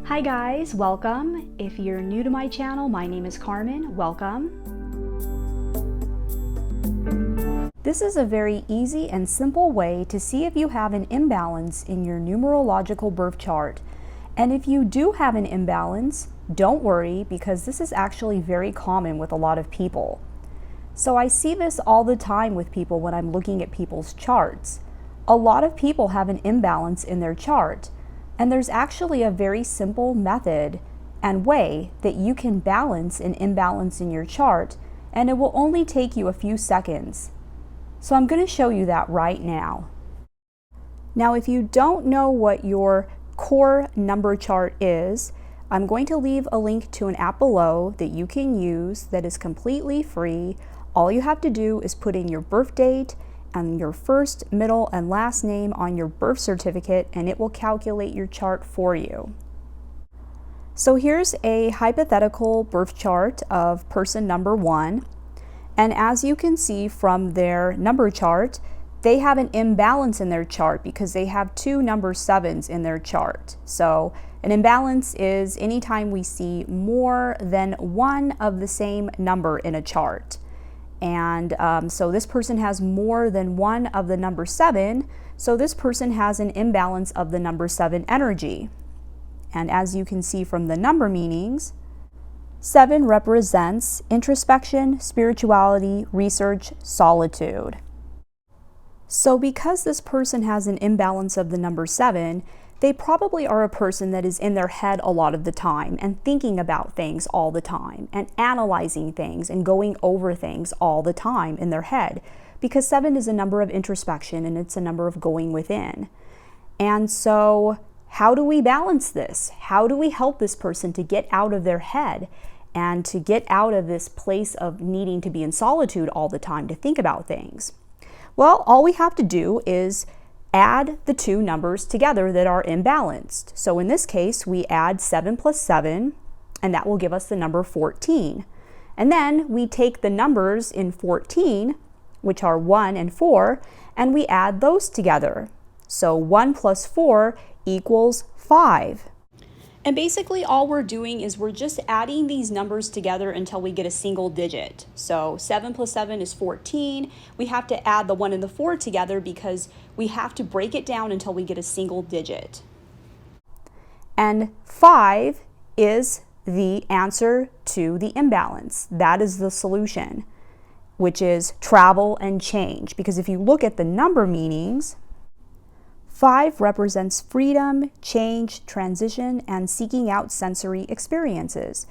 Hi guys, welcome. If you're new to my channel, my name is Carmen. Welcome. This is a very easy and simple way to see if you have an imbalance in your numerological birth chart. And if you do have an imbalance, don't worry, because this is actually very common with a lot of people. So I see this all the time with people when I'm looking at people's charts. A lot of people have an imbalance in their chart. And there's actually a very simple method and way that you can balance an imbalance in your chart, and it will only take you a few seconds. So I'm going to show you that right now. Now, if you don't know what your core number chart is, I'm going to leave a link to an app below that you can use that is completely free. All you have to do is put in your birth date and your first, middle, and last name on your birth certificate, and it will calculate your chart for you. So here's a hypothetical birth chart of person number 1. And as you can see from their number chart, they have an imbalance in their chart because they have 2 number 7s in their chart. So an imbalance is anytime we see more than one of the same number in a chart. And so this person has more than one of the number 7, so this person has an imbalance of the number 7 energy. And as you can see from the number meanings, 7 represents introspection, spirituality, research, solitude. So because this person has an imbalance of the number 7, they probably are a person that is in their head a lot of the time and thinking about things all the time and analyzing things and going over things all the time in their head, because 7 is a number of introspection and it's a number of going within. And so how do we balance this? How do we help this person to get out of their head and to get out of this place of needing to be in solitude all the time to think about things? Well, all we have to do is add the 2 numbers together that are imbalanced. So in this case, we add 7 plus 7, and that will give us the number 14. And then we take the numbers in 14, which are 1 and 4, and we add those together. So 1 plus 4 equals 5. And basically all we're doing is we're just adding these numbers together until we get a single digit. So 7 plus 7 is 14. We have to add the 1 and the 4 together because we have to break it down until we get a single digit. And 5 is the answer to the imbalance. That is the solution, which is travel and change. Because if you look at the number meanings, 5 represents freedom, change, transition, and seeking out sensory experiences.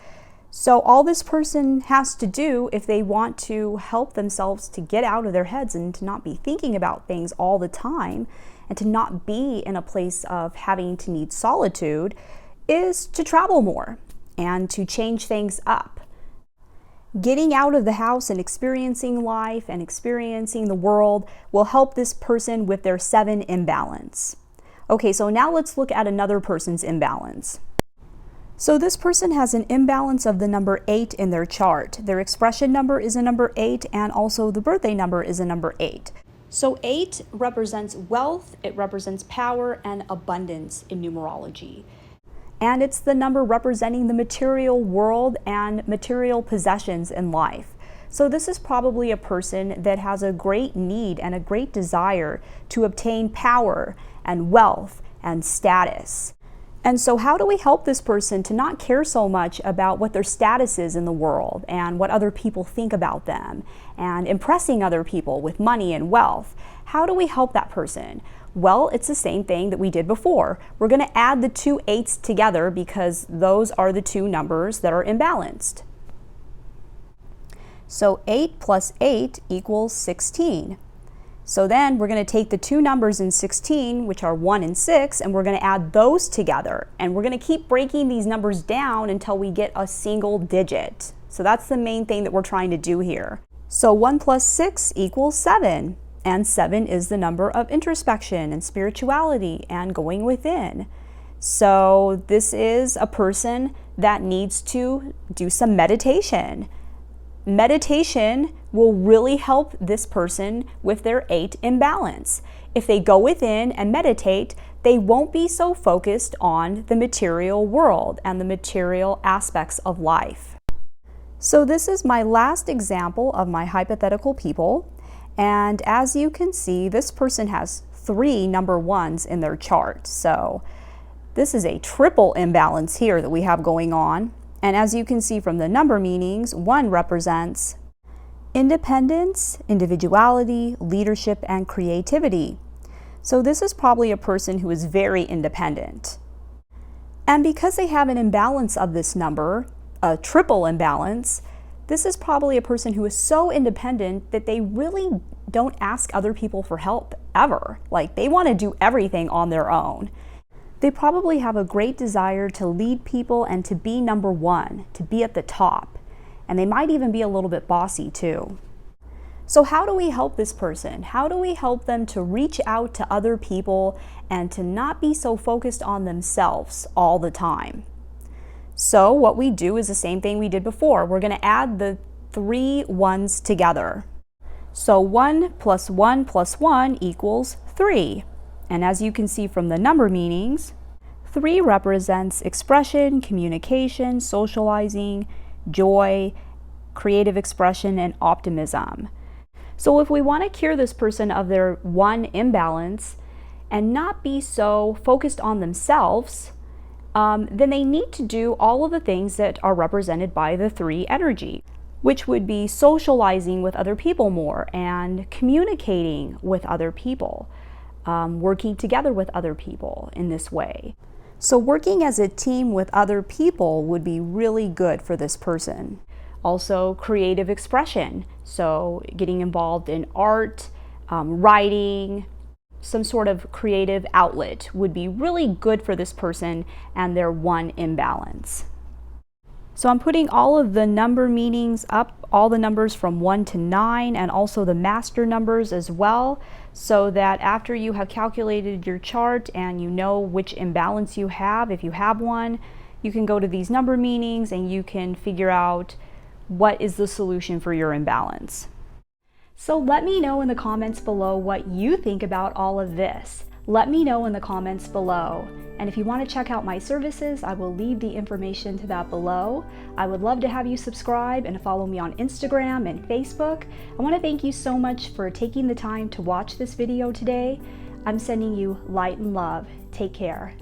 So all this person has to do if they want to help themselves to get out of their heads and to not be thinking about things all the time and to not be in a place of having to need solitude is to travel more and to change things up. Getting out of the house and experiencing life and experiencing the world will help this person with their 7 imbalance. Okay, so now let's look at another person's imbalance. So this person has an imbalance of the number 8 in their chart. Their expression number is a number 8, and also the birthday number is a number 8. So 8 represents wealth, it represents power and abundance in numerology. And it's the number representing the material world and material possessions in life. So this is probably a person that has a great need and a great desire to obtain power and wealth and status. And so how do we help this person to not care so much about what their status is in the world and what other people think about them and impressing other people with money and wealth? How do we help that person? Well, it's the same thing that we did before. We're going to add the 2 8s together because those are the 2 numbers that are imbalanced. So 8 plus 8 equals 16. So then we're going to take the 2 numbers in 16, which are 1 and 6, and we're going to add those together. And we're going to keep breaking these numbers down until we get a single digit. So that's the main thing that we're trying to do here. So 1 plus 6 equals 7. And 7 is the number of introspection and spirituality and going within. So this is a person that needs to do some meditation. meditation will really help this person with their 8 imbalance. If they go within and meditate, they won't be so focused on the material world and the material aspects of life. So this is my last example of my hypothetical people. And as you can see, this person has 3 number 1s in their chart. So this is a triple imbalance here that we have going on. And as you can see from the number meanings, 1 represents independence, individuality, leadership, and creativity. So this is probably a person who is very independent. And because they have an imbalance of this number, a triple imbalance, this is probably a person who is so independent that they really don't ask other people for help ever. Like, they want to do everything on their own. They probably have a great desire to lead people and to be number 1, to be at the top. And they might even be a little bit bossy too. So how do we help this person? How do we help them to reach out to other people and to not be so focused on themselves all the time? So what we do is the same thing we did before. We're going to add the 3 1s together. So 1 plus 1 plus 1 equals 3. And as you can see from the number meanings, 3 represents expression, communication, socializing, joy, creative expression, and optimism. So if we want to cure this person of their 1 imbalance and not be so focused on themselves, then they need to do all of the things that are represented by the 3 energy, which would be socializing with other people more and communicating with other people, working together with other people in this way. So working as a team with other people would be really good for this person. Also, creative expression, so getting involved in art, writing, some sort of creative outlet would be really good for this person and their 1 imbalance. So I'm putting all of the number meanings up, all the numbers from 1 to 9, and also the master numbers as well, so that after you have calculated your chart and you know which imbalance you have, if you have one, you can go to these number meanings and you can figure out what is the solution for your imbalance. So let me know in the comments below what you think about all of this. Let me know in the comments below. And if you want to check out my services, I will leave the information to that below. I would love to have you subscribe and follow me on Instagram and Facebook. I want to thank you so much for taking the time to watch this video today. I'm sending you light and love. Take care.